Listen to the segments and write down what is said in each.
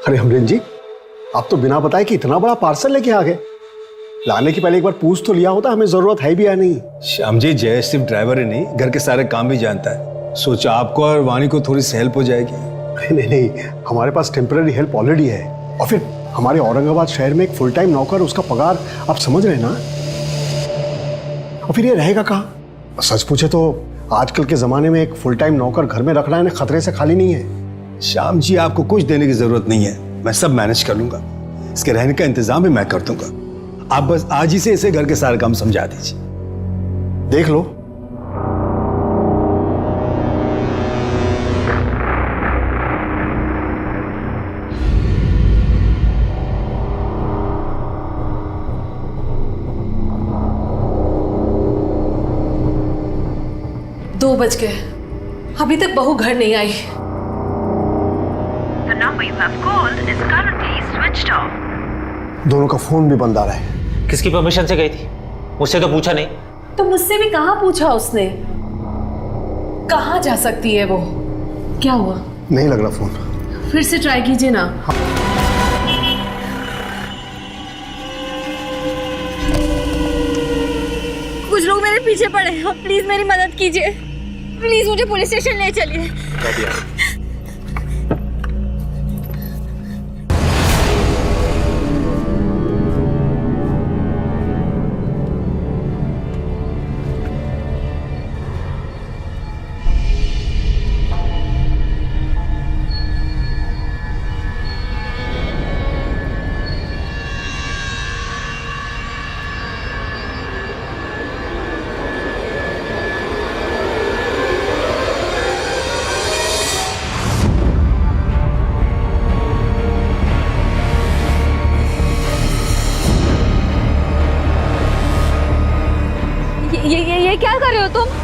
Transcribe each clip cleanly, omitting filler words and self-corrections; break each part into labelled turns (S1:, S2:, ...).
S1: अरे अमरीन जी, आप तो बिना बताए कि इतना बड़ा पार्सल लेके आ गए। लाने के पहले एक बार पूछ तो लिया होता, हमें जरूरत है भी या नहीं।
S2: श्याम जी, जय सिर्फ ड्राइवर ही नहीं, घर के सारे काम भी जानता है। सोचा आपको और वाणी को थोड़ी सी हेल्प हो जाएगी।
S1: नहीं नहीं, हमारे पास टेम्पररी हेल्प ऑलरेडी है। और फिर हमारे औरंगाबाद शहर में एक फुल टाइम नौकर, उसका पगार आप समझ रहे हैं ना। और फिर ये रहेगा कहाँ? सच पूछे तो आजकल के जमाने में एक फुल टाइम नौकर घर में रखना है खतरे से खाली नहीं है।
S2: श्याम जी, आपको कुछ देने की जरूरत नहीं है, मैं सब मैनेज कर लूंगा। इसके रहने का इंतजाम भी मैं कर दूंगा। आप बस आज ही से इसे घर के सारे काम समझा दीजिए।
S1: देख लो।
S3: दो बज गए, अभी तक बहू घर नहीं आई।
S4: The number you have called is currently switched off.
S1: दोनों का फोन भी बंद आ रहा है।
S5: किसकी परमिशन से गई थी? मुझसे तो पूछा नहीं।
S3: तो मुझसे भी कहाँ पूछा उसने? कहाँ जा सकती है वो? क्या हुआ?
S1: नहीं लग रहा फोन।
S3: फिर से ट्राई कीजिए ना।
S6: कुछ लोग मेरे पीछे पड़े हैं, प्लीज मेरी मदद कीजिए। प्लीज मुझे पुलिस स्टेशन ले चलिए। ये क्या कर रहे हो तुम?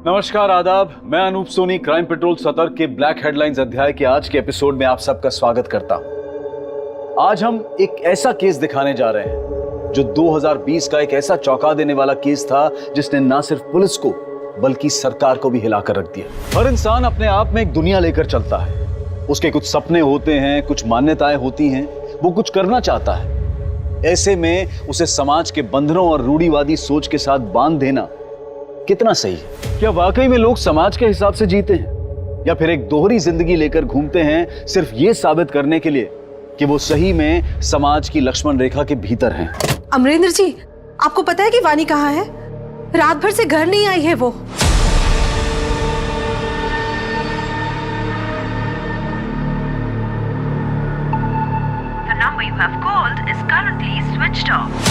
S7: नमस्कार, आदाब। मैं अनूप सोनी, क्राइम पेट्रोल सतर्क के ब्लैक हेडलाइंस अध्याय के आज के एपिसोड में आप सबका स्वागत करता हूं। आज हम एक ऐसा केस दिखाने जा रहे हैं जो 2020 का एक ऐसा चौंका देने वाला केस था जिसने ना सिर्फ पुलिस को बल्कि सरकार को भी हिलाकर रख दिया। हर इंसान अपने आप में एक दुनिया लेकर चलता है। उसके कुछ सपने होते हैं, कुछ मान्यताएं होती हैं, वो कुछ करना चाहता है। ऐसे में उसे समाज के बंधनों और रूढ़िवादी सोच के साथ बांध देना कितना सही है? क्या वाकई में लोग समाज के हिसाब से जीते हैं या फिर एक दोहरी जिंदगी लेकर घूमते हैं सिर्फ ये साबित करने के लिए कि वो सही में समाज की लक्ष्मण रेखा के भीतर हैं?
S3: अमरेंद्र जी, आपको पता है कि वानी कहाँ है? रात भर से घर नहीं आई है वो।
S4: The number you have called is currently switched off.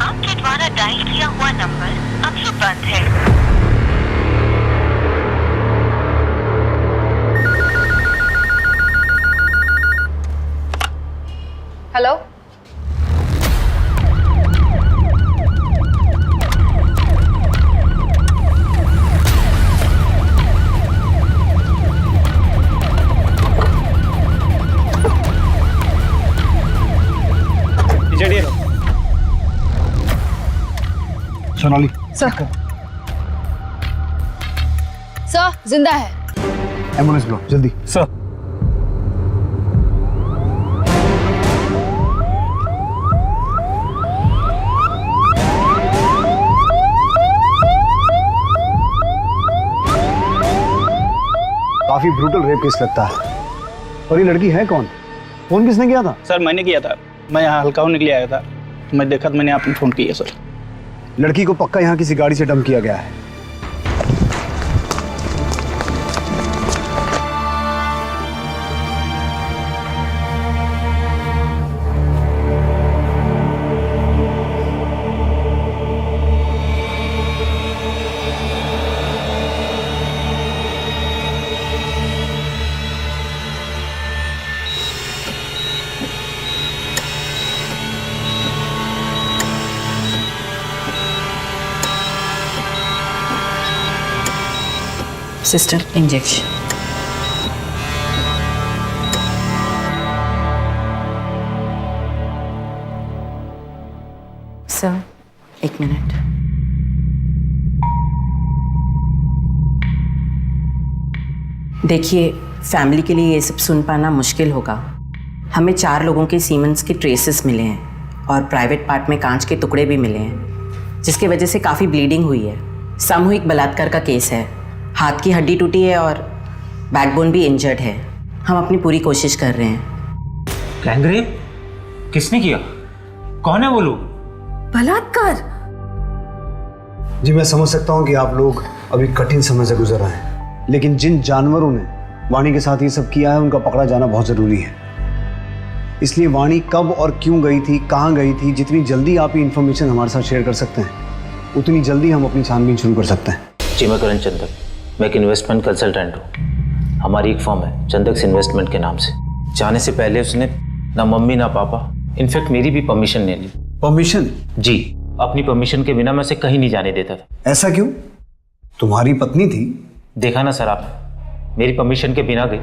S4: आपके द्वारा डायल किया हुआ नंबर अभी बंद है।
S6: हेलो,
S1: सोनाली
S6: सर जिंदा है।
S1: एम्बुलेंस बुलाओ जल्दी।
S2: सर,
S1: काफी ब्रूटल रेप केस लगता है। और ये लड़की है कौन? फोन किसने किया था?
S8: सर मैंने किया था। मैं यहाँ हल्का होने के लिए आया था, मैं देखा तो मैंने आपने फ़ोन किया सर।
S1: लड़की को पक्का यहाँ किसी गाड़ी से डंप किया गया है।
S3: Sister injection. Sir 1 minute. देखिए, फैमिली के लिए ये सब सुन पाना मुश्किल होगा। हमें 4 लोगों के सीमेंस के ट्रेसेस मिले हैं और प्राइवेट पार्ट में कांच के टुकड़े भी मिले हैं, जिसकी वजह से काफ़ी ब्लीडिंग हुई है। सामूहिक बलात्कार का केस है। हाथ की हड्डी टूटी है और बैकबोन भी इंजर्ड है। हम अपनी पूरी कोशिश कर रहे हैं।
S5: गैंगरेप? किसने किया? कौन है वो लोग?
S3: बलात्कार?
S2: जी मैं समझ सकता हूँ कि आप लोग अभी कठिन समय से गुजर रहे हैं, लेकिन जिन जानवरों ने वाणी के साथ ये सब किया है उनका पकड़ा जाना बहुत ज़रूरी है। इसलिए वाणी कब और क्यों गई थी, कहाँ गई थी, जितनी जल्दी आप ये इन्फॉर्मेशन हमारे साथ शेयर कर सकते हैं उतनी जल्दी हम अपनी छानबीन शुरू कर सकते हैं।
S5: जी मैं करण चंदक, मैं एक इन्वेस्टमेंट कंसल्टेंट हूँ। हमारी एक फर्म है चंदक्स इन्वेस्टमेंट के नाम से। जाने से पहले उसने ना मम्मी ना पापा, इनफैक्ट मेरी भी परमिशन ले ली।
S2: परमिशन?
S5: जी, अपनी परमिशन के बिना मैं उसे कहीं नहीं जाने देता था।
S2: ऐसा क्यों? तुम्हारी पत्नी थी।
S5: देखा ना सर आप, मेरी परमिशन के बिना गई,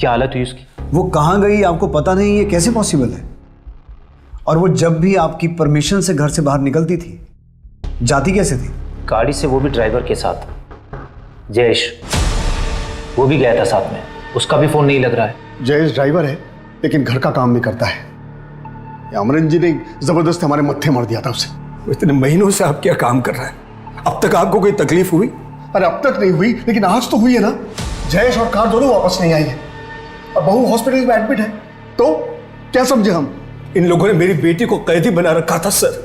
S5: क्या हालत हुई उसकी।
S2: वो कहाँ गई आपको पता नहीं, ये कैसे पॉसिबल है? और वो जब भी आपकी परमिशन से घर से बाहर निकलती थी जाती कैसे थी?
S5: गाड़ी से, वो भी ड्राइवर के साथ। जयेश, वो भी गया था साथ में, उसका भी फोन नहीं लग रहा है।
S1: जयेश ड्राइवर है लेकिन घर का काम भी करता है। अमरन जी ने जबरदस्त हमारे मत्थे मार दिया था उसे।
S2: इतने महीनों से आप क्या काम कर रहे हैं? अब तक आपको कोई तकलीफ हुई?
S1: अरे अब तक नहीं हुई, लेकिन आज तो हुई है ना। जयेश और कार दोनों वापस नहीं आई है और बहू हॉस्पिटल में एडमिट है। तो क्या समझे हम?
S2: इन लोगों ने मेरी बेटी को कैदी बना रखा था सर।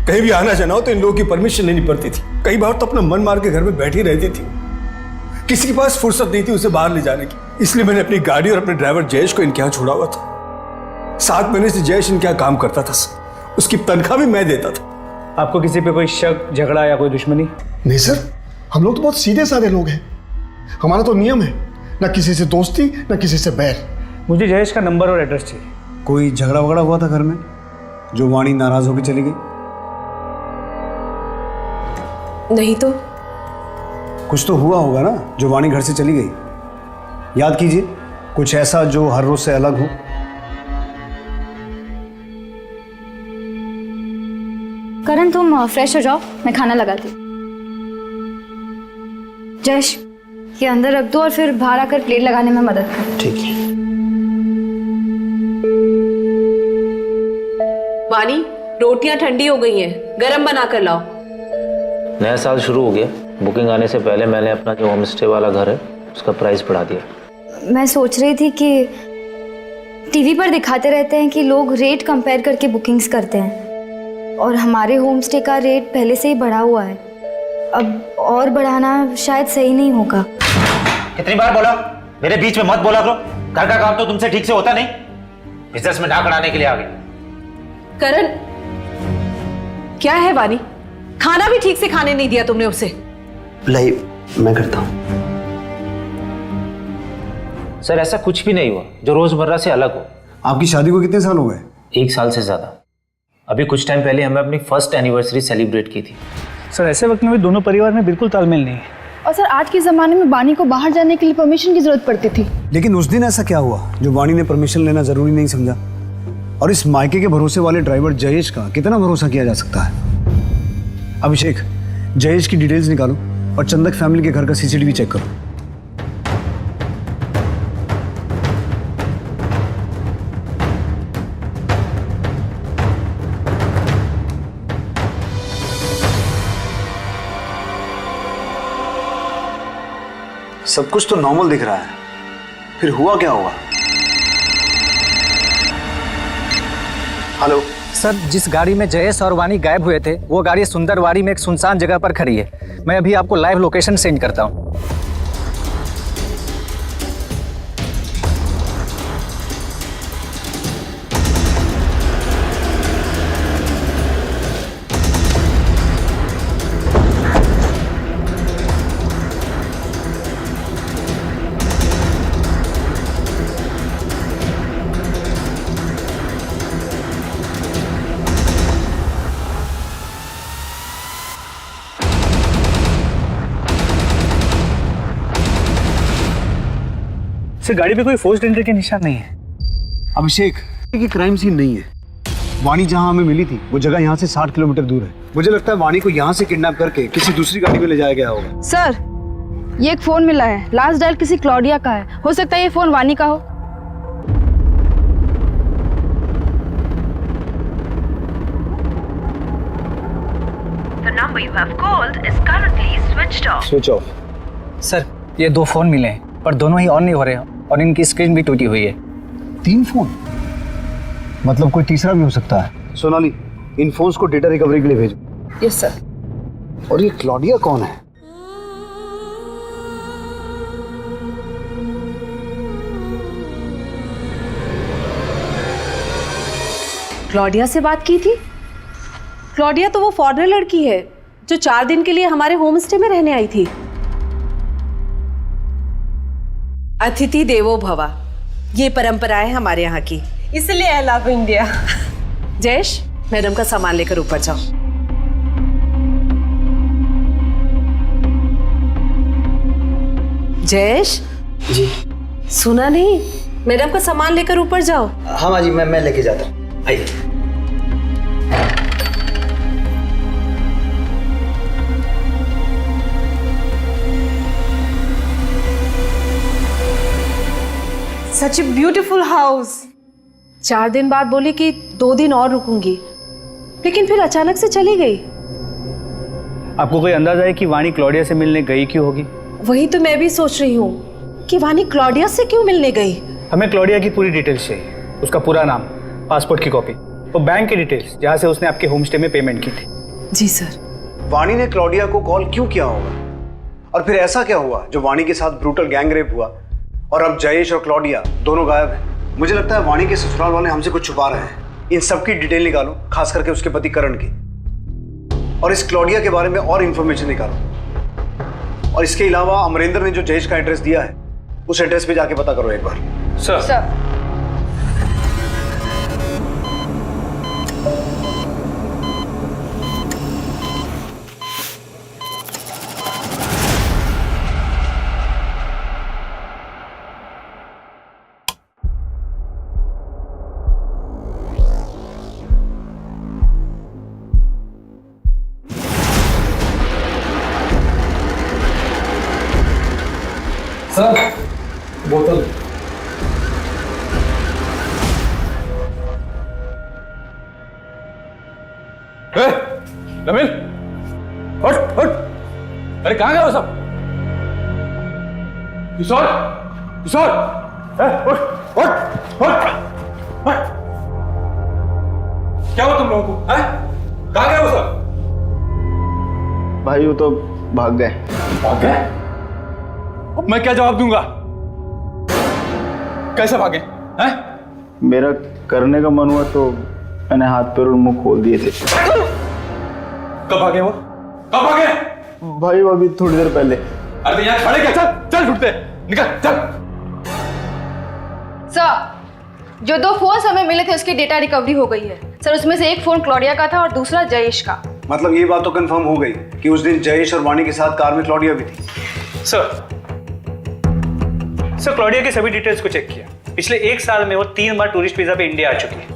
S2: कहीं भी आना जाना हो तो इन लोगों की परमिशन लेनी पड़ती थी। कई बार तो अपना मन मार के घर में बैठी रहती थी। किसी के पास फुर्सत नहीं थी उसे बाहर ले जाने की। इसलिए मैंने अपनी गाड़ी और अपने ड्राइवर जयेश को इनके यहाँ छोड़ा हुआ था। 7 महीने से जयेश इनके यहाँ काम करता था सर। उसकी तनख्वाह भी मैं देता था।
S8: आपको किसी पे कोई शक, झगड़ा या कोई दुश्मनी?
S1: नहीं सर, हम लोग तो बहुत सीधे साधे लोग हैं। हमारा तो नियम है, ना किसी से दोस्ती ना किसी से बैर।
S8: मुझे जयेश का नंबर और एड्रेस चाहिए।
S2: कोई झगड़ा वगड़ा हुआ था घर में जो वाणी नाराज होकर चली गई?
S3: नहीं तो।
S2: कुछ तो हुआ होगा ना जो वाणी घर से चली गई। याद कीजिए, कुछ ऐसा जो हर रोज से अलग हो।
S6: करण तुम फ्रेश हो जाओ, मैं खाना लगाती हूँ। जयेश, ये अंदर रख दो और फिर बाहर आकर प्लेट लगाने में मदद कर।
S2: ठीक है।
S3: वानी, रोटियां ठंडी हो गई हैं, गरम बना कर लाओ।
S5: नया साल शुरू हो गया। बुकिंग आने से पहले मैंने अपना जो होम स्टे वाला घर है उसका प्राइस बढ़ा दिया।
S6: मैं सोच रही थी कि टीवी पर दिखाते रहते हैं कि लोग रेट कंपेयर करके बुकिंग्स करते हैं और हमारे होम स्टे का रेट पहले से ही बढ़ा हुआ है। अब और बढ़ाना शायद सही नहीं होगा।
S5: कितनी बार बोला, मेरे बीच में मत बोला करो। घर का काम तो तुमसे ठीक से होता नहीं। बिजनेस में नाक अड़ाने के लिए आ गए।
S3: करण, क्या है वानी? खाना भी ठीक से खाने नहीं दिया तुमने उसे।
S9: लाई, मैं करता हूँ।
S5: सर ऐसा कुछ भी नहीं हुआ जो रोजमर्रा से अलग हो।
S2: आपकी शादी को कितने साल हो गए?
S5: 1 साल से ज्यादा। अभी कुछ टाइम पहले हमें अपनी फर्स्ट एनिवर्सरी सेलिब्रेट की थी।
S8: सर ऐसे वक्त में भी दोनों परिवार में बिल्कुल तालमेल नहीं है।
S10: और सर आज के ज़माने में वाणी को बाहर जाने के लिए परमिशन की जरूरत पड़ती थी।
S2: लेकिन उस दिन ऐसा क्या हुआ जो वाणी ने परमिशन लेना जरूरी नहीं समझा? और इस मायके के भरोसे वाले ड्राइवर जयेश का कितना भरोसा किया जा सकता है? अभिषेक, जयेश की डिटेल्स निकालो और चंदक फैमिली के घर का सीसीटीवी चेक करो। सब कुछ तो नॉर्मल दिख रहा है, फिर हुआ क्या होगा? हेलो
S11: सर, जिस गाड़ी में जयेश और वाणी गायब हुए थे वो गाड़ी सुंदरवाड़ी में एक सुनसान जगह पर खड़ी है। मैं अभी आपको लाइव लोकेशन सेंड करता हूँ। सर गाड़ी पे कोई फोर्स्ड एंट्री के निशान नहीं है।
S2: अभिषेक, ये क्राइम सीन नहीं है। वाणी जहां हमें मिली थी वो जगह यहाँ से 60 किलोमीटर दूर है। मुझे लगता है वाणी को यहाँ से किडनैप करके किसी दूसरी गाड़ी में ले जाया गया होगा।
S10: सर, ये एक फोन मिला है, लास्ट डायल किसी क्लॉडिया का है। हो सकता है ये फोन वानी का हो।
S4: The number you have called is currently switched off.
S2: Switch off.
S11: Sir ये 2 फोन मिले हैं पर दोनों ही ऑन नहीं हो रहे हैं और इनकी स्क्रीन भी टूटी हुई है।
S2: 3 फोन, मतलब कोई तीसरा भी हो सकता है। सोनाली, इन फोन्स को डेटा रिकवरी के लिए भेजो।
S10: Yes sir.
S2: और ये क्लॉडिया कौन है?
S12: क्लॉडिया से बात की थी? क्लॉडिया तो वो फॉरेनर लड़की है जो 4 दिन के लिए हमारे होम स्टे में रहने आई थी। अतिथि देवो भवा, ये परंपरा है हमारे यहाँ की, इसलिए I love India. Jayesh, madam का सामान लेकर ऊपर जाओ। जयेश
S9: जी।
S12: सुना नहीं? मैडम का सामान लेकर ऊपर जाओ।
S9: हाँ माँ जी, मैं लेके जाता हूँ। आइए।
S12: सच ए ब्यूटीफुल हाउस। 4 दिन बाद बोली कि 2 दिन और रुकूंगी, लेकिन फिर अचानक से चली गई।
S8: आपको कोई अंदाजा है कि वाणी क्लॉडिया से मिलने गई क्यों होगी?
S12: वही तो मैं भी सोच रही हूँ कि वानी क्लॉडिया से क्यों मिलने गई।
S8: हमें क्लॉडिया की पूरी डिटेल्स चाहिए, उसका पूरा नाम, पासपोर्ट की कॉपी, वो बैंक की डिटेल्स जहाँ से उसने आपके होम स्टे में पेमेंट की थी।
S12: जी सर।
S2: वाणी ने क्लॉडिया को कॉल क्यों किया होगा? और फिर ऐसा क्या हुआ जो वाणी के साथ ब्रूटल गैंग रेप हुआ और अब जयेश और क्लॉडिया दोनों गायब हैं? मुझे लगता है वाणी के ससुराल वाले हमसे कुछ छुपा रहे हैं। इन सब की डिटेल निकालो, खास करके उसके पति करण की, और इस क्लॉडिया के बारे में और इंफॉर्मेशन निकालो। और इसके अलावा अमरेंद्र ने जो जयेश का एड्रेस दिया है उस एड्रेस पे जाके पता करो एक बार।
S8: सर। बोतल।
S7: नमिल, हट हट। अरे कहाँ गए वो सब? किशोर, किशोर, हट हट हट। क्या हुआ तुम लोगों को? कहाँ गए वो सब?
S9: भाई वो तो भाग गए।
S7: भाग गए? अब मैं क्या जवाब दूंगा? कैसे भागे? हैं?
S9: मेरा करने का मन हुआ तो मैंने हाथ पैर और मुंह खोल दिए थे।
S7: कब भागे वो? कब भागे?
S9: भाई वो अभी थोड़ी देर पहले।
S7: अरे यहाँ खड़े क्या? चल चल, ढूंढते निकल चल।
S10: सर, जो 2 फोन हमें मिले थे उसकी डेटा रिकवरी हो गई है सर। उसमें से एक फोन क्लॉडिया का था और दूसरा जयेश का।
S2: मतलब ये बात तो कंफर्म हो गई कि उस दिन जयेश और वाणी के साथ कार में क्लॉडिया भी थी।
S8: सर क्लॉडिया की सभी डिटेल्स को चेक किया। पिछले 1 साल में वो 3 बार टूरिस्ट वीजा पे इंडिया आ चुकी है।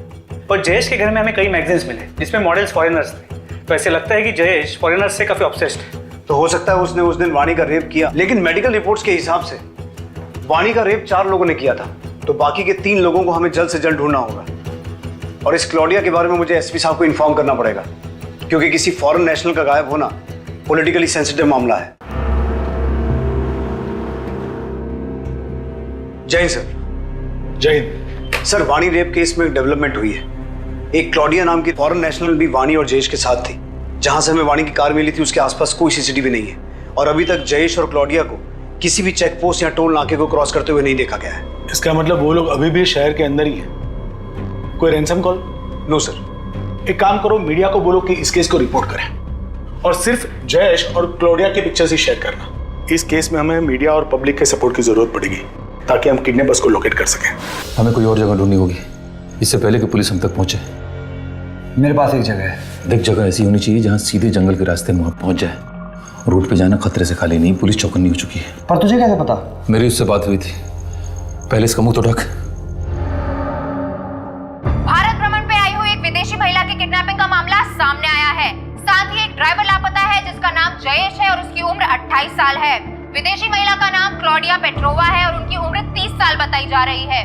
S8: और जयेश के घर में हमें कई मैगजीन्स मिले जिसमें मॉडल्स फॉरेनर्स थे। तो ऐसे लगता है कि जयेश फॉरेनर्स से काफी ऑब्सेस्ड है।
S2: तो हो सकता है उसने उस दिन वाणी का रेप किया, लेकिन मेडिकल रिपोर्ट्स के हिसाब से वाणी का रेप 4 लोगों ने किया था, तो बाकी के 3 लोगों को हमें जल्द से जल्द ढूंढना होगा। और इस क्लॉडिया के बारे में मुझे एसपी साहब को इन्फॉर्म करना पड़ेगा, क्योंकि किसी फॉरेन नेशनल का गायब होना पॉलिटिकली सेंसिटिव मामला है। जय हिंद सर।
S7: जय हिंद
S2: सर, वाणी रेप केस में डेवलपमेंट हुई है। एक क्लॉडिया नाम की फॉरेन नेशनल भी वाणी और जयेश के साथ थी। जहां से हमें वाणी की कार मिली थी उसके आसपास कोई सीसीटीवी नहीं है, और अभी तक जयेश और क्लॉडिया को किसी भी चेक पोस्ट या टोल नाके को क्रॉस करते हुए नहीं देखा गया है।
S13: इसका मतलब वो लोग अभी भी शहर के अंदर ही हैं। कोई रैंसम कॉल?
S2: No sir.
S13: एक काम करो, मीडिया को बोलो कि इस केस को रिपोर्ट करें और सिर्फ जयेश और क्लॉडिया की पिक्चर्स ही शेयर करना। इस केस में हमें मीडिया और पब्लिक के सपोर्ट की जरूरत पड़ेगी ताकि हम किडनैपर्स को लोकेट कर सकें।
S14: हमें कोई और जगह ढूंढनी होगी इससे पहले कि पुलिस हम तक पहुंचे।
S2: मेरे पास एक जगह है।
S14: देख, जगह ऐसी होनी चाहिए जहां सीधे जंगल के रास्ते में वहां पहुंच जाए। रोड पे जाना खतरे से खाली नहीं, पुलिस चौकन्नी हो चुकी है।
S2: पर तुझे कैसे पता?
S14: मेरी उससे बात हुई थी, पहले इसका मुंह तो ढक।
S4: भारत भ्रमण पे आई हुई एक विदेशी महिला की किडनैपिंग का मामला सामने आया है। साथ ही एक ड्राइवर लापता है जिसका नाम जयेश है और उसकी उम्र 28 साल है। विदेशी महिला का नाम क्लॉडिया पेट्रोवा है और उनकी उम्र 30 साल बताई जा रही है।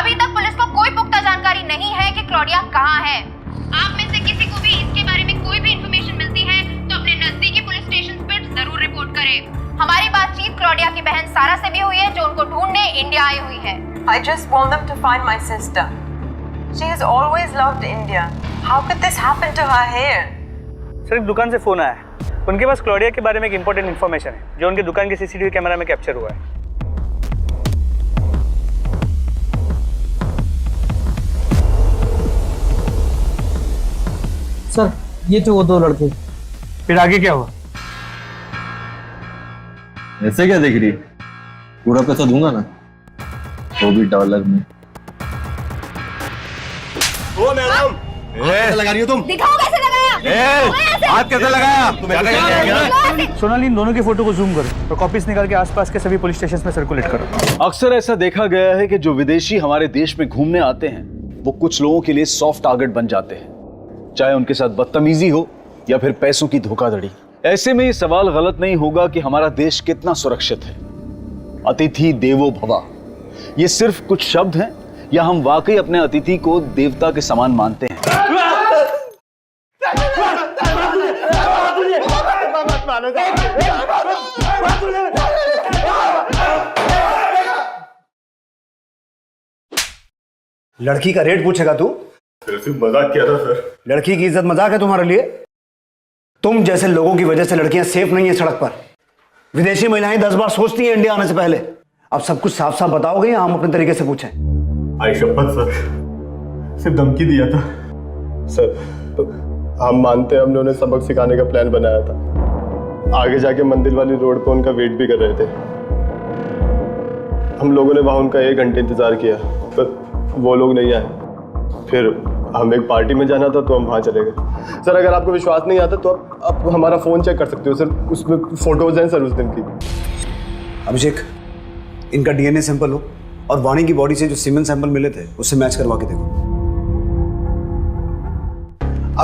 S4: अभी तक पुलिस को कोई पुख्ता जानकारी नहीं है कि क्लॉडिया कहाँ है। आप में से किसी को भी इसके बारे में कोई भी इंफॉर्मेशन मिलती है तो अपने नजदीकी पुलिस स्टेशन पर जरूर रिपोर्ट करें। हमारी बातचीत क्लॉडिया की बहन सारा से भी हुई है जो उनको ढूंढने इंडिया आई हुई है।
S12: I just want them to find my sister. She has always loved India. How could this happen to her here?
S8: Sir एक दुकान से फोन आया है, उनके पास क्लॉडिया के बारे में एक इंपॉर्टेंट इन्फॉर्मेशन है जो उनकी दुकान के सीसीटीवी कैमरा में कैप्चर हुआ है।
S11: सर ये थे वो दो लड़के।
S8: फिर आगे क्या हुआ?
S14: ऐसे क्या देख रही है? पूरा पैसा दूंगा ना, वो भी डॉलर में।
S1: ओ मैडम, कैसे लगा रही हो तुम?
S6: दिखाओ कैसे लगाया।
S1: हाथ कैसे लगाया?
S8: सोनाली, इन दोनों की फोटो को जूम करो और कॉपीज निकाल के आसपास के सभी पुलिस स्टेशन में सर्कुलेट करो।
S7: अक्सर ऐसा देखा गया है कि जो विदेशी हमारे देश में घूमने आते हैं वो कुछ लोगों के लिए सॉफ्ट टारगेट बन जाते हैं, चाहे उनके साथ बदतमीजी हो या फिर पैसों की धोखाधड़ी। ऐसे में ये सवाल गलत नहीं होगा कि हमारा देश कितना सुरक्षित है। अतिथि देवो भव, ये सिर्फ कुछ शब्द हैं या हम वाकई अपने अतिथि को देवता के समान मानते हैं?
S2: लड़की का रेट पूछेगा तू?
S13: सिर्फ मजाक किया था सर।
S2: लड़की की इज्जत मजाक है तुम्हारे लिए? तुम जैसे लोगों की वजह से लड़कियां सेफ नहीं है सड़क पर। विदेशी महिलाएं 10 बार सोचती हैं इंडिया आने से पहले। अब सब कुछ साफ साफ बताओगे या हम अपने तरीके से पूछें?
S13: आई शपथ सर, सिर्फ धमकी दिया था सर। तो हम मानते हैं, हमने उन्हें सबक सिखाने का प्लान बनाया था। आगे जाके मंदिर वाली रोड पर उनका वेट भी कर रहे थे। हम लोगों ने वहाँ उनका 1 घंटे इंतजार किया पर वो लोग नहीं आए। फिर हम एक पार्टी में जाना था तो हम वहाँ चले गए। सर अगर आपको विश्वास नहीं आता तो आप हमारा फ़ोन चेक कर सकते हो सर, उसमें फ़ोटोज़ हैं सर उस दिन की।
S2: अभिषेक, इनका डीएनए सैंपल लो और वाणी की बॉडी से जो सीमेंट सैंपल मिले थे उससे मैच करवा के देखो।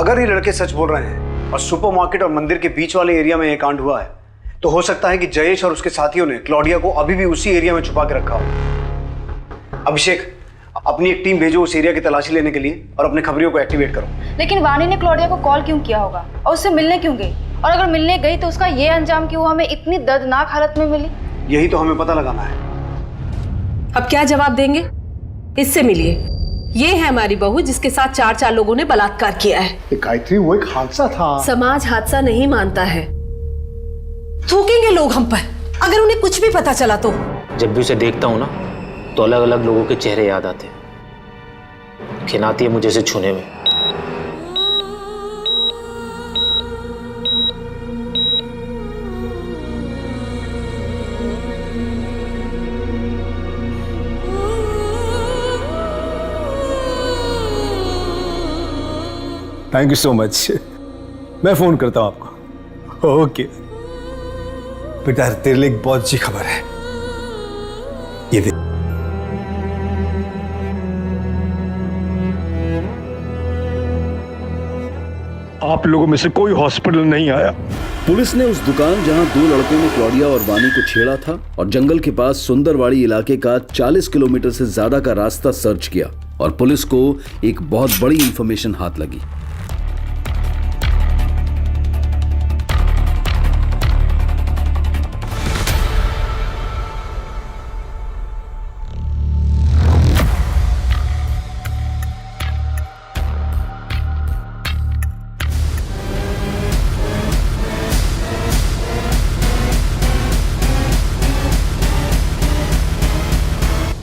S2: अगर ये लड़के सच बोल रहे हैं और सुपरमार्केट और मंदिर के बीच वाले एरिया में ये कांड हुआ है तो हो सकता है कि जयेश और उसके साथियों ने क्लॉडिया को अभी भी उसी एरिया में छुपा के रखा हो। अभिषेक, अपनी एक टीम भेजो उस एरिया की तलाशी लेने के लिए और अपने खबरियों को एक्टिवेट करो।
S10: लेकिन वाणी ने क्लॉडिया को कॉल क्यों किया होगा और उससे मिलने क्यों गई? और अगर मिलने गई तो उसका ये अंजाम कि वो हमें इतनी दर्दनाक हालत में मिली?
S2: यही तो हमें पता लगाना है।
S12: अब क्या जवाब देंगे? इससे मिलिए। ये है हमारी बहू जिसके साथ 4 लोगों ने बलात्कार किया है।
S1: गायत्री, वो एक हादसा था।
S12: समाज हादसा नहीं मानता है। थूकेंगे लोग हम पर अगर उन्हें कुछ भी पता चला तो।
S5: जब भी उसे देखता हूँ ना तो अलग अलग लोगों के चेहरे याद आते हैं। खिनाती है मुझे इसे छूने में।
S1: Thank you so much. मैं फोन करता हूं आपको। ओके बेटा, तेरे लिए एक बहुत अच्छी खबर है। ये देख।
S13: आप लोगों में से कोई हॉस्पिटल नहीं आया।
S7: पुलिस ने उस दुकान जहां 2 लड़कों ने क्लॉडिया और वानी को छेड़ा था और जंगल के पास सुंदरवाड़ी इलाके का 40 किलोमीटर से ज्यादा का रास्ता सर्च किया और पुलिस को एक बहुत बड़ी इंफॉर्मेशन हाथ लगी।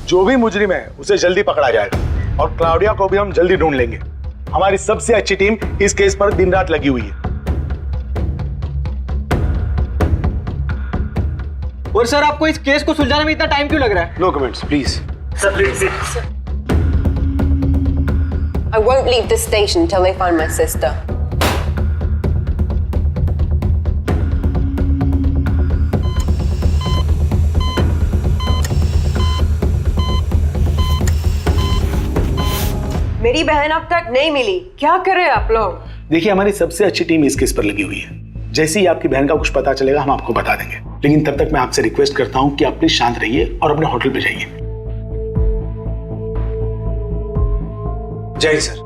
S13: जो भी मुजरिम है उसे जल्दी पकड़ा जाएगा और क्लाउडिया को भी हम जल्दी ढूंढ लेंगे। हमारी सबसे अच्छी टीम इस केस पर दिन रात लगी हुई है।
S11: और सर, आपको इस केस को सुलझाने में इतना टाइम क्यों लग रहा है?
S2: No comments please.
S11: Sir please.
S12: I won't leave this station till they find my sister. मेरी बहन अब तक नहीं मिली, क्या करें आप लोग?
S15: देखिए, हमारी सबसे अच्छी टीम इस केस पर लगी हुई है। जैसे ही आपकी बहन का कुछ पता चलेगा हम आपको बता देंगे, लेकिन तब तक मैं आपसे रिक्वेस्ट करता हूं कि आप प्लीज शांत रहिए और अपने होटल पे जाइए।
S2: जय सर।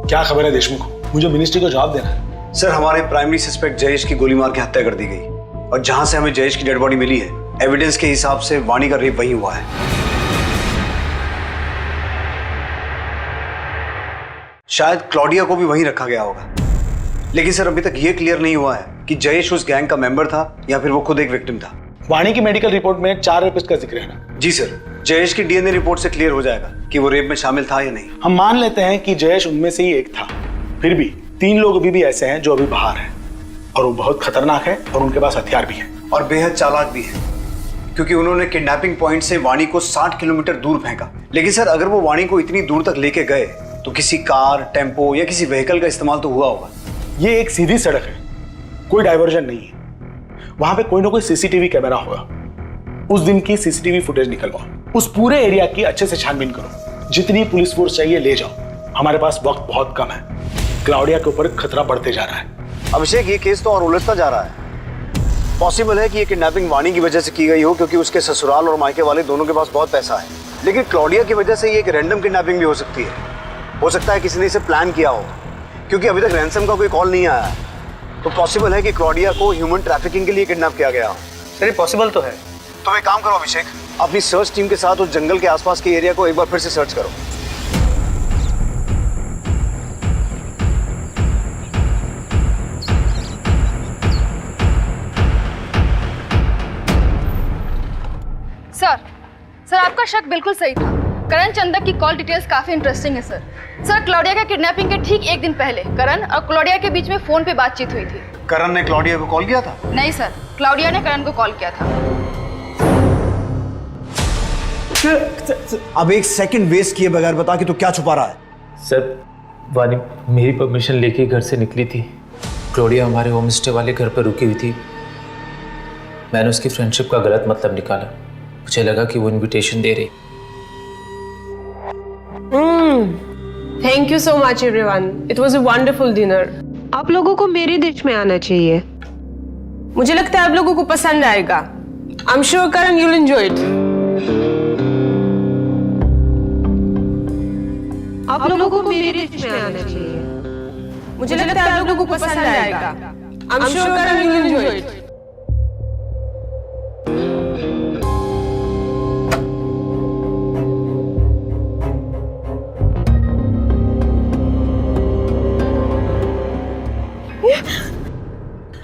S15: क्या खबर है देशमुख? मुझे मिनिस्ट्री को जवाब देना है।
S2: सर, हमारे प्राइमरी सस्पेक्ट जयेश की गोली मार के हत्या कर दी गई, और जहां से हमें जयेश की डेड बॉडी मिली है, एविडेंस के हिसाब से वाणी का रेप वहीं हुआ है। शायद क्लॉडिया को भी वहीं रखा गया होगा, लेकिन सर अभी तक यह क्लियर नहीं हुआ है कि जयेश उस गैंग का मेंबर था या फिर वो खुद एक विक्टिम था।
S15: वाणी की मेडिकल रिपोर्ट में 4 रेपिस्ट का जिक्र है ना?
S2: जी सर, जयेश की डीएनए रिपोर्ट से क्लियर हो जाएगा कि वो रेप में शामिल था या नहीं।
S15: हम मान लेते हैं कि जयेश उनमें से ही एक था, फिर भी 3 लोग अभी भी ऐसे हैं जो अभी बाहर हैं, और वो बहुत खतरनाक है और उनके पास हथियार भी है
S2: और बेहद चालाक भी है, क्योंकि उन्होंने किडनैपिंग पॉइंट से वाणी को 60 किलोमीटर दूर फेंका। लेकिन सर, अगर वो वाणी को इतनी दूर तक लेके गए तो किसी कार, टेम्पो या किसी व्हीकल का इस्तेमाल तो हुआ होगा।
S15: ये एक सीधी सड़क है, कोई डाइवर्जन नहीं है। वहां पे कोई ना कोई सीसीटीवी कैमरा होगा। उस दिन की सीसीटीवी फुटेज निकलवाओ, उस पूरे एरिया की अच्छे से छानबीन करो, जितनी पुलिस फोर्स चाहिए ले जाओ। हमारे पास वक्त बहुत कम है, क्लाउडिया के ऊपर खतरा बढ़ते जा रहा है।
S2: अभिषेक, ये केस तो और उलझता जा रहा है। पॉसिबल है कि ये किडनैपिंग वाणी की वजह से की गई हो, क्योंकि उसके ससुराल और मायके वाले दोनों के पास बहुत पैसा है। लेकिन क्लॉडिया की वजह से ये एक रैंडम किडनैपिंग भी हो सकती है। हो सकता है किसी ने इसे प्लान किया हो, क्योंकि अभी तक रैंसम का कोई कॉल नहीं आया है। तो पॉसिबल है कि क्लॉडिया को ह्यूमन ट्रैफिकिंग के लिए किडनैप किया गया हो।
S8: सर, पॉसिबल तो है।
S2: तो एक काम करो अभिषेक, अपनी सर्च टीम के साथ उस जंगल के आसपास के एरिया को एक बार फिर से सर्च करो।
S10: सर, आपका शक बिल्कुल सही था। करण चंदक की कॉल डिटेल्स काफी इंटरेस्टिंग है सर। क्लॉडिया का किडनैपिंग के ठीक एक दिन पहले करण और क्लॉडिया के बीच में फोन पे बातचीत हुई थी।
S2: करण ने क्लॉडिया को कॉल किया था?
S10: नहीं सर, क्लॉडिया ने करण को कॉल किया था।
S2: अब एक सेकंड वेस्ट किए बगैर बता कि तू क्या छुपा रहा है।
S5: सर, वानी मेरी परमिशन लेके घर से निकली थी। क्लॉडिया हमारे होम स्टे वाले घर पर रुकी हुई थी। मैंने उसकी फ्रेंडशिप का गलत मतलब निकाला। मुझे लगा कि वो इनविटेशन दे रही।
S12: Thank you so much everyone, it was a wonderful dinner. आप लोगों को मेरे देश में आना चाहिए, मुझे लगता है आप लोगों को पसंद आएगा। I am sure Karan you will enjoy it. आप लोगों को मेरे देश में आना चाहिए, मुझे लगता है आप लोगों को पसंद आएगा। I am sure Karan you will enjoy it.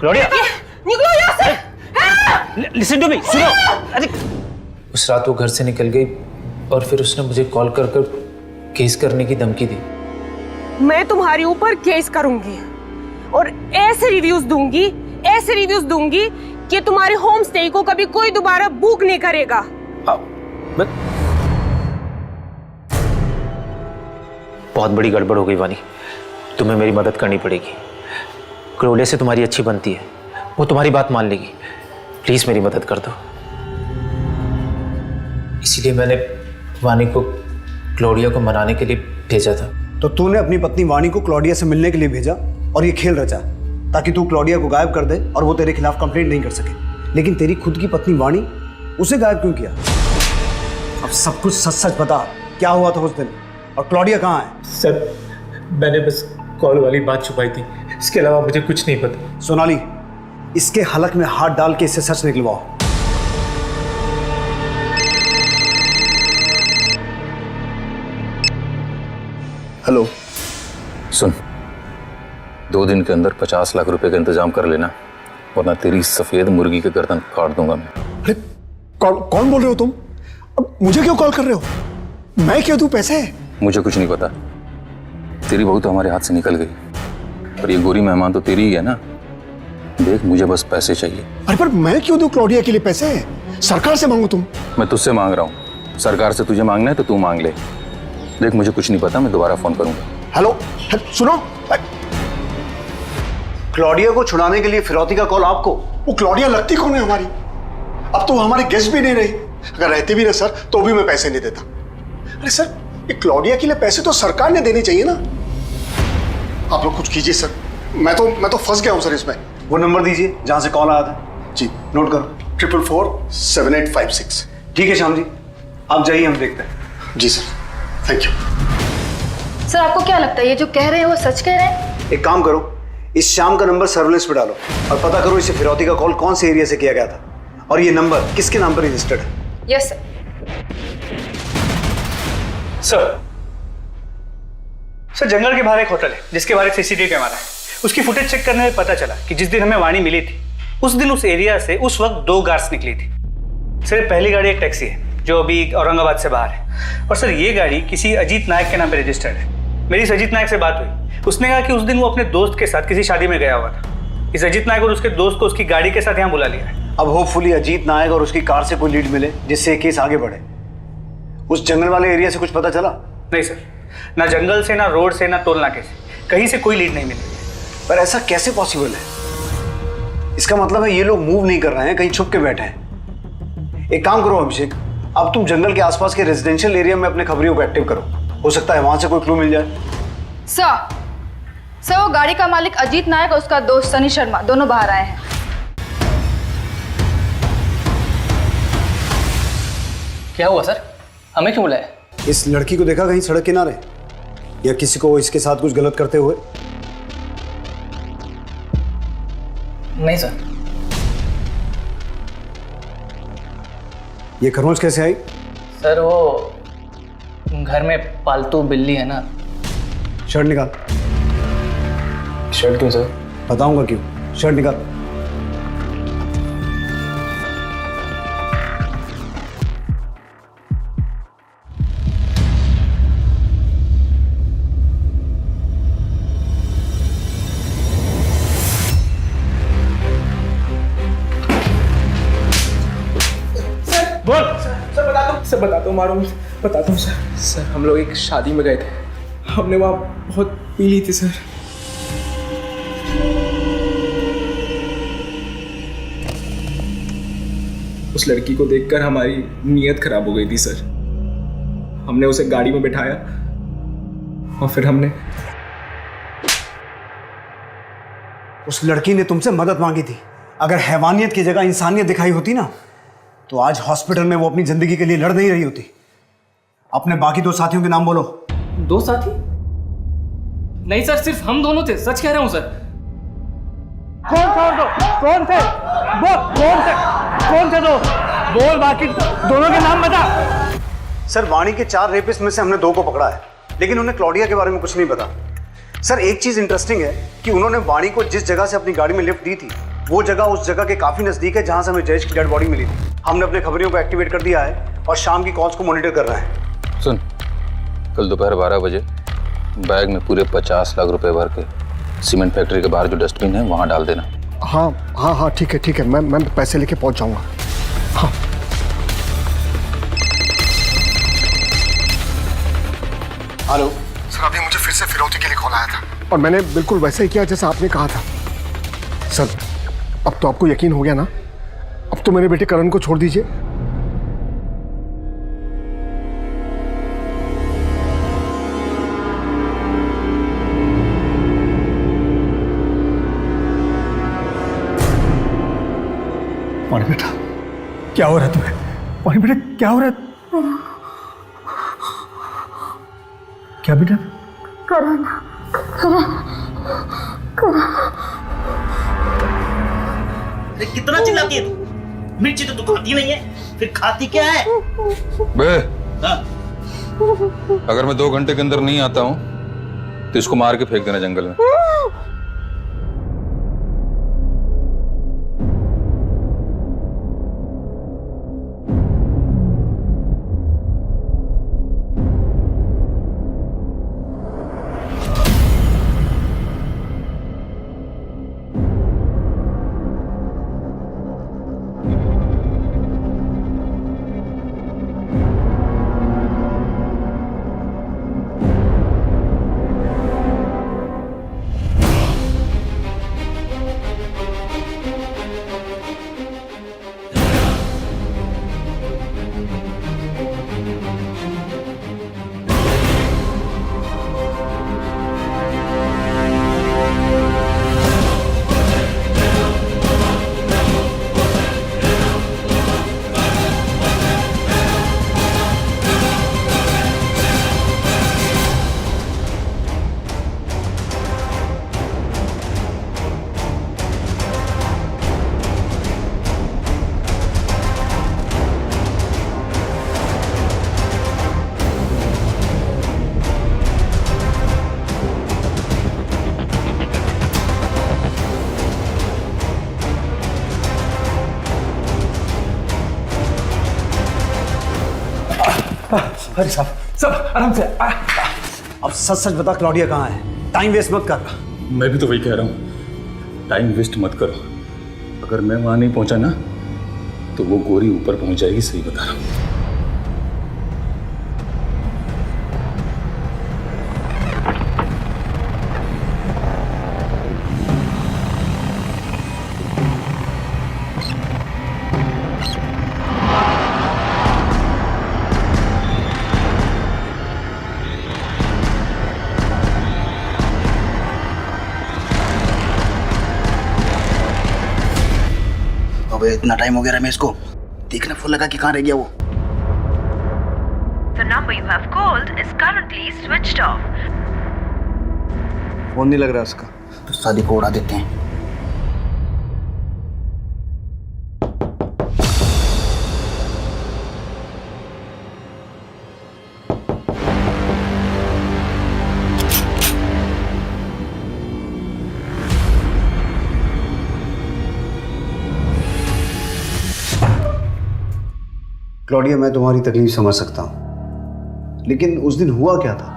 S5: Claudia,
S12: निकलो यहाँ से।
S5: लिसन टू मी, सुनो। अरे उस रात वो घर से निकल गई और फिर उसने मुझे कॉल कर केस करने की धमकी दी।
S12: मैं तुम्हारे ऊपर केस करूंगी और ऐसे रिव्यूज दूंगी कि तुम्हारे होम स्टे को कभी कोई दोबारा बुक नहीं करेगा।
S5: बहुत बड़ी गड़बड़ हो गई वानी, तुम्हें मेरी मदद करनी पड़ेगी। क्लॉडिया से तुम्हारी अच्छी बनती है, वो तुम्हारी बात मान लेगी। प्लीज मेरी मदद कर दो। इसीलिए मैंने वानी को क्लॉडिया को मनाने के लिए भेजा था।
S2: तो तूने अपनी पत्नी वानी को क्लॉडिया से मिलने के लिए भेजा और ये खेल रचा ताकि तू क्लॉडिया को गायब कर दे और वो तेरे खिलाफ कंप्लेंट नहीं कर सके। लेकिन तेरी खुद की पत्नी वानी, उसे गायब क्यों किया? अब सब कुछ सच सच बता, क्या हुआ था उस दिन और क्लॉडिया कहाँ है?
S5: सर, मैंने बस कॉल वाली बात छुपाई थी, इसके अलावा मुझे कुछ नहीं पता।
S2: सोनाली, इसके हलक में हाथ डाल के इससे सच निकलवाओ।
S13: हेलो।
S14: सुन, 2 दिन के अंदर 50 लाख रुपए का इंतजाम कर लेना, वरना तेरी सफेद मुर्गी के गर्दन काट दूंगा मैं।
S1: अरे कौन बोल रहे हो तुम? अब मुझे क्यों कॉल कर रहे हो? मैं क्यों दूं पैसे?
S14: मुझे कुछ नहीं पता। तेरी बहू तो हमारे हाथ से निकल गई, पर ये गोरी मेहमान तो तेरी ही है ना। देख, मुझे बस पैसे चाहिए।
S1: अरे पर मैं क्यों दूं क्लॉडिया के लिए पैसे? सरकार से मांगू तुम?
S14: मैं तुझसे मांग रहा हूँ। सरकार से तुझे मांगना है तो तू मांग ले। देख, मुझे कुछ नहीं पता, मैं दोबारा फोन करूंगा।
S1: हेलो, सुनो।
S2: क्लॉडिया को छुड़ाने के लिए फिरौती का कॉल आपको?
S1: वो क्लॉडिया लगती कौन है हमारी? अब तो वो हमारे गेस्ट भी नहीं रही। अगर रहती भी ना सर, तो भी मैं पैसे नहीं देता। अरे सर, ये क्लॉडिया के लिए पैसे तो सरकार ने देने चाहिए ना। आप लोग कुछ कीजिए सर, मैं तो फंस गया हूं सर इसमें।
S2: वो नंबर दीजिए जहां से कॉल आया था।
S1: जी
S2: नोट करो।
S1: 444-7856।
S2: ठीक है श्याम जी, आप जाइए, हम देखते हैं।
S1: जी सर, थैंक यू।
S10: सर आपको क्या लगता है ये जो कह रहे हैं वो सच कह रहे हैं?
S2: एक काम करो, इस श्याम का नंबर सर्विलेंस पे डालो और पता करो इसे फिरौती का कॉल कौन से एरिया से किया गया था और ये नंबर किसके नाम पर रजिस्टर्ड है।
S10: Yes sir.
S8: सर जंगल के बाहर एक होटल है जिसके बाहर एक सीसीटीवी कैमरा है। उसकी फुटेज चेक करने में पता चला कि जिस दिन हमें वाणी मिली थी उस दिन उस एरिया से उस वक्त 2 कार्स निकली थी। सर पहली गाड़ी एक टैक्सी है जो अभी औरंगाबाद से बाहर है, और सर ये गाड़ी किसी अजीत नायक के नाम पे रजिस्टर्ड है। मेरी इस अजीत नायक से बात हुई, उसने कहा कि उस दिन वो अपने दोस्त के साथ किसी शादी में गया हुआ था। इस अजीत नायक और उसके दोस्त को उसकी गाड़ी के साथ यहाँ बुला लिया है।
S2: अब होपफुली अजीत नायक और उसकी कार से कोई लीड मिले जिससे केस आगे बढ़े। उस जंगल वाले एरिया से कुछ पता चला?
S8: नहीं सर, ना जंगल से, ना रोड से, ना टोल नाके से, कहीं से कोई लीड नहीं मिली।
S2: पर ऐसा कैसे पॉसिबल है? इसका मतलब है ये लोग मूव नहीं कर रहे हैं, कहीं छुप के बैठे हैं। एक काम करो अभिषेक, अब तुम जंगल के आसपास के रेजिडेंशियल एरिया में अपने खबरियों को एक्टिव करो, हो सकता है वहां से कोई क्लू मिल जाए।
S10: सर वो गाड़ी का मालिक अजीत नायक और उसका दोस्त सनी शर्मा दोनों बाहर आए हैं।
S11: क्या हुआ सर, हमें क्यों बुलाया?
S2: इस लड़की को देखा कहीं सड़क किनारे या किसी को इसके साथ कुछ गलत करते हुए?
S11: नहीं सर।
S2: ये खरगोश कैसे आई?
S11: सर वो घर में पालतू बिल्ली है ना।
S2: शर्ट निकाल।
S11: शर्ट क्यों सर?
S2: बताऊंगा क्यों, शर्ट निकाल।
S16: सर बताता हूँ, मारूंगा, बताता हूँ सर। सर हम लोग एक शादी में गए थे, हमने वहाँ बहुत पी ली थी सर। उस लड़की को देखकर हमारी नीयत खराब हो गई थी सर। हमने उसे गाड़ी में बिठाया और फिर हमने
S2: उस लड़की ने तुमसे मदद मांगी थी। अगर हैवानियत की जगह इंसानियत दिखाई होती ना तो आज हॉस्पिटल में वो अपनी जिंदगी के लिए लड़ नहीं रही होती। अपने बाकी 2 साथियों के नाम बोलो।
S16: 2 साथी? नहीं सर, सिर्फ हम दोनों थे, सच कह रहा हूं सर।
S15: कौन थे? कौन थे दो? बोल, बाकी दोनों के नाम बता।
S2: सर वाणी के 4 रेपिस्ट में से हमने 2 को पकड़ा है, लेकिन उन्हें क्लॉडिया के बारे में कुछ नहीं पता। सर एक चीज इंटरेस्टिंग है कि उन्होंने वाणी को जिस जगह से अपनी गाड़ी में लिफ्ट दी थी वो जगह उस जगह के काफी नजदीक है जहां से हमें जयेश की डेड बॉडी मिली थी। हमने अपने खबरियों को एक्टिवेट कर दिया है और शाम की कॉल्स को मॉनिटर कर रहे हैं।
S14: सुन, कल दोपहर 12 बजे बैग में पूरे 50 लाख रुपए भर के सीमेंट फैक्ट्री के बाहर जो डस्टबिन है वहां डाल देना।
S1: हाँ ठीक है, मैं पैसे लेके पहुंच जाऊंगा। हाँ
S2: हेलो
S1: सर, अभी मुझे फिर से फिरौती के लिए कॉल आया था और मैंने बिल्कुल वैसे ही किया जैसा आपने कहा था। सर अब तो आपको यकीन हो गया ना? अब तो मेरे बेटे करण को छोड़ दीजिए। पानी बेटा, क्या हो रहा है तुम्हें? पानी बेटा क्या हो रहा है? क्या बेटा?
S6: करण
S17: कितना चिल्लाती है तू? मिर्ची तो तू खाती नहीं है, फिर खाती क्या है?
S14: बे, अगर मैं 2 घंटे के अंदर नहीं आता हूं तो इसको मार के फेंक देना जंगल में।
S2: अरे सब आराम से। अब सच सच बता क्लॉडिया कहाँ है? टाइम वेस्ट मत कर।
S14: मैं भी तो वही कह रहा हूँ, टाइम वेस्ट मत करो। अगर मैं वहां नहीं पहुंचा ना तो वो गोरी ऊपर पहुंच जाएगी, सही बता रहा हूँ।
S17: अबे इतना टाइम हो गया रमेश को, देखना फोन लगा कि कहाँ रह गया वो।
S18: The number you have called is currently switched off.
S2: Phone नहीं लग रहा उसका।
S17: तो शादी को उड़ा देते हैं।
S2: क्लॉडिया, मैं तुम्हारी तकलीफ समझ सकता हूं, लेकिन उस दिन हुआ क्या था?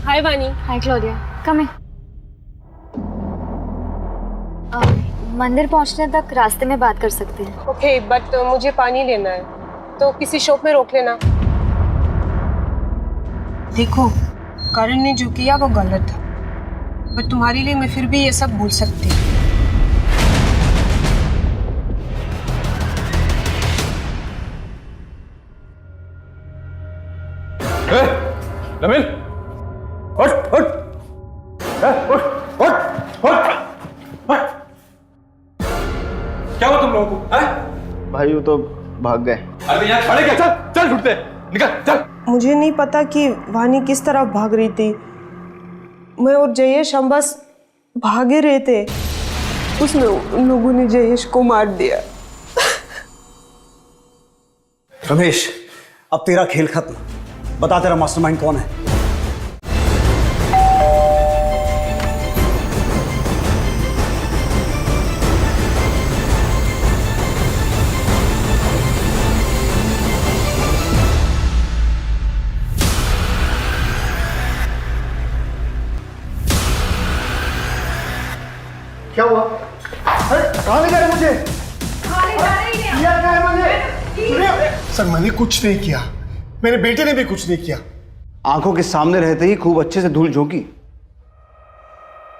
S12: हाय वानी।
S6: हाय क्लॉडिया, कम इन। मंदिर पहुंचने तक रास्ते में बात कर सकते हैं।
S12: ओके, बट मुझे पानी लेना है, तो किसी शॉप में रोक लेना। देखो, करण ने जो किया वो गलत था, बट तुम्हारे लिए मैं फिर भी ये सब भूल सकती हूँ।
S7: नमिल, उठ उठ, उठ। क्या हुआ तुम लोगों को?
S9: भाई वो तो भाग गए।
S7: अरे यहाँ खड़े क्या? चल चल, ढूंढते निकल चल।
S12: मुझे नहीं पता कि वानी किस तरफ भाग रही थी। मैं और जयेश हम बस भागे रहे थे, उसमें उन लोगों ने जयेश को मार दिया।
S2: रमेश, अब तेरा खेल खत्म। बता तेरा मास्टरमाइंड कौन है?
S1: क्या हुआ? अरे कहाँ ले जा रहे मुझे? किया क्या है मैंने? सर मैंने कुछ नहीं किया, मेरे बेटे ने भी कुछ नहीं किया।
S2: आंखों के सामने रहते ही खूब अच्छे से धूल झोंकी।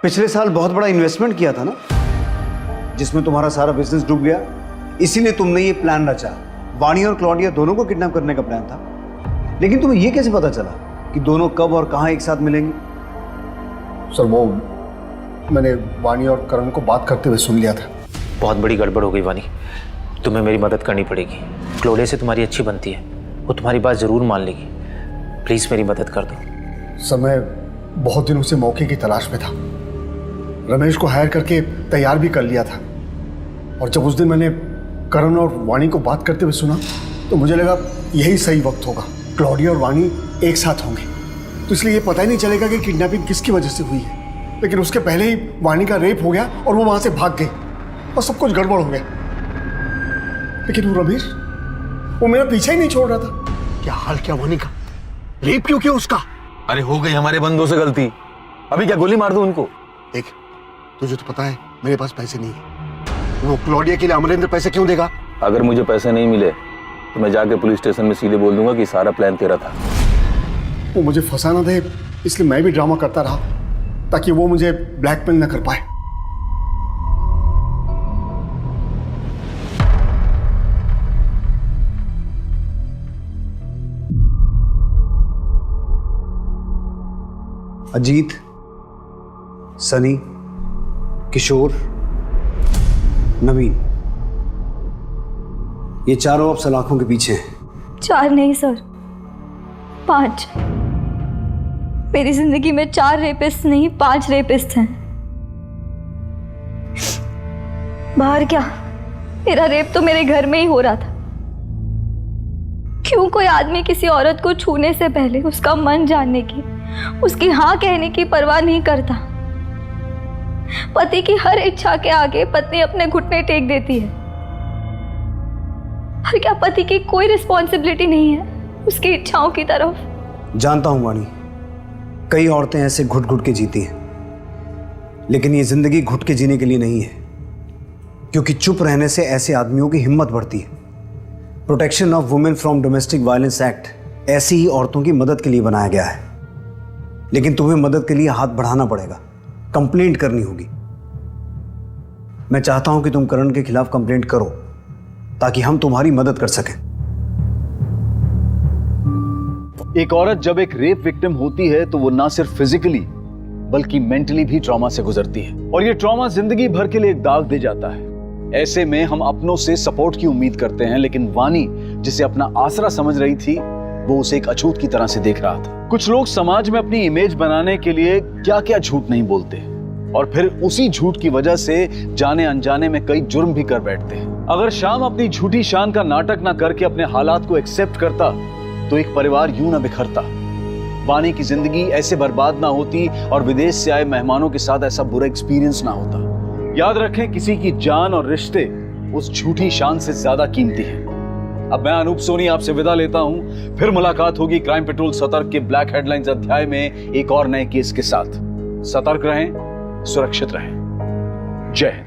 S2: पिछले साल बहुत बड़ा इन्वेस्टमेंट किया था ना, जिसमें तुम्हारा सारा बिजनेस डूब गया। इसीलिए तुमने ये प्लान रचा। वाणी और क्लॉडिया दोनों को किडनैप करने का प्लान था। लेकिन तुम्हें ये कैसे पता चला कि दोनों कब और कहां एक साथ मिलेंगे?
S1: सर वो मैंने वाणी और करण को बात करते हुए सुन लिया था।
S5: बहुत बड़ी गड़बड़ हो गई वानी, तुम्हें मेरी मदद करनी पड़ेगी। क्लोडिया से तुम्हारी अच्छी बनती है, वो तुम्हारी बात ज़रूर मान लेगी। प्लीज़ मेरी मदद कर दो।
S1: सर मैं बहुत दिनों से मौके की तलाश में था। रमेश को हायर करके तैयार भी कर लिया था, और जब उस दिन मैंने करण और वाणी को बात करते हुए सुना तो मुझे लगा यही सही वक्त होगा। क्लॉडिया और वाणी एक साथ होंगे, तो इसलिए ये पता ही नहीं चलेगा कि किडनैपिंग किसकी वजह से हुई है। लेकिन उसके पहले ही वाणी का रेप हो गया और वो वहां से भाग गई और सब कुछ गड़बड़ हो गया। लेकिन वो रमेश, वो मेरा पीछा ही नहीं छोड़ रहा था। क्या हाल क्या वाणी का? रेप क्यों किया उसका?
S14: अरे हो गई हमारे बंदों से गलती, अभी क्या गोली मार दूं उनको?
S1: देख, तुझे तो पता है मेरे पास पैसे नहीं है। वो क्लॉडिया के लिए अमरेंद्र पैसे क्यों देगा?
S14: अगर मुझे पैसे नहीं मिले तो मैं जाके पुलिस स्टेशन में सीधे बोल दूंगा कि सारा प्लान तेरा था।
S1: वो मुझे फंसा ना दे, इसलिए मैं भी ड्रामा करता रहा ताकि वो मुझे ब्लैकमेल ना कर पाए।
S2: अजीत, सनी, किशोर, नवीन, ये चारों अब सलाखों के पीछे हैं।
S6: 4 नहीं सर, 5। मेरी जिंदगी में 4 रेपिस्ट नहीं 5 रेपिस्ट हैं। बाहर क्या, मेरा रेप तो मेरे घर में ही हो रहा था। क्यों कोई आदमी किसी औरत को छूने से पहले उसका मन जानने की, उसकी हाँ कहने की परवाह नहीं करता? पति की हर इच्छा के आगे पत्नी अपने घुटने टेक देती है। और क्या पति की कोई रिस्पॉन्सिबिलिटी नहीं है उसकी इच्छाओं की तरफ?
S2: जानता हूं वाणी, कई औरतें ऐसे घुट घुट के जीती हैं, लेकिन ये जिंदगी घुट के जीने के लिए नहीं है, क्योंकि चुप रहने से ऐसे आदमियों की हिम्मत बढ़ती है। Protection of women from domestic violence act ऐसी ही औरतों की मदद के लिए बनाया गया है, लेकिन तुम्हें मदद के लिए हाथ बढ़ाना पड़ेगा, कंप्लेंट करनी होगी। मैं चाहता हूं कि तुम करण के खिलाफ कंप्लेंट करो ताकि हम तुम्हारी मदद कर सकें।
S7: एक औरत जब एक रेप विक्टिम होती है तो वो ना सिर्फ फिजिकली बल्कि मेंटली भी ट्रॉमा से गुजरती है, और ये ट्रॉमा जिंदगी भर के लिए एक दाग दे जाता है। ऐसे में हम अपनों से सपोर्ट की उम्मीद करते हैं, लेकिन वानी जिसे अपना आसरा समझ रही थी वो उसे एक अछूत की तरह से देख रहा था। कुछ लोग समाज में अपनी इमेज बनाने के लिए क्या क्या झूठ नहीं बोलते, और फिर उसी झूठ की वजह से जाने अनजाने में कई जुर्म भी कर बैठते हैं। अगर श्याम अपनी झूठी शान का नाटक ना करके अपने हालात को एक्सेप्ट करता तो एक परिवार यूं ना बिखरता, वानी की जिंदगी ऐसे बर्बाद ना होती, और विदेश से आए मेहमानों के साथ ऐसा बुरा एक्सपीरियंस ना होता। याद रखें, किसी की जान और रिश्ते उस झूठी शान से ज्यादा कीमती है। अब मैं अनूप सोनी आपसे विदा लेता हूं, फिर मुलाकात होगी क्राइम पेट्रोल सतर्क के ब्लैक हेडलाइंस अध्याय में एक और नए केस के साथ। सतर्क रहें, सुरक्षित रहें। जय हिंद।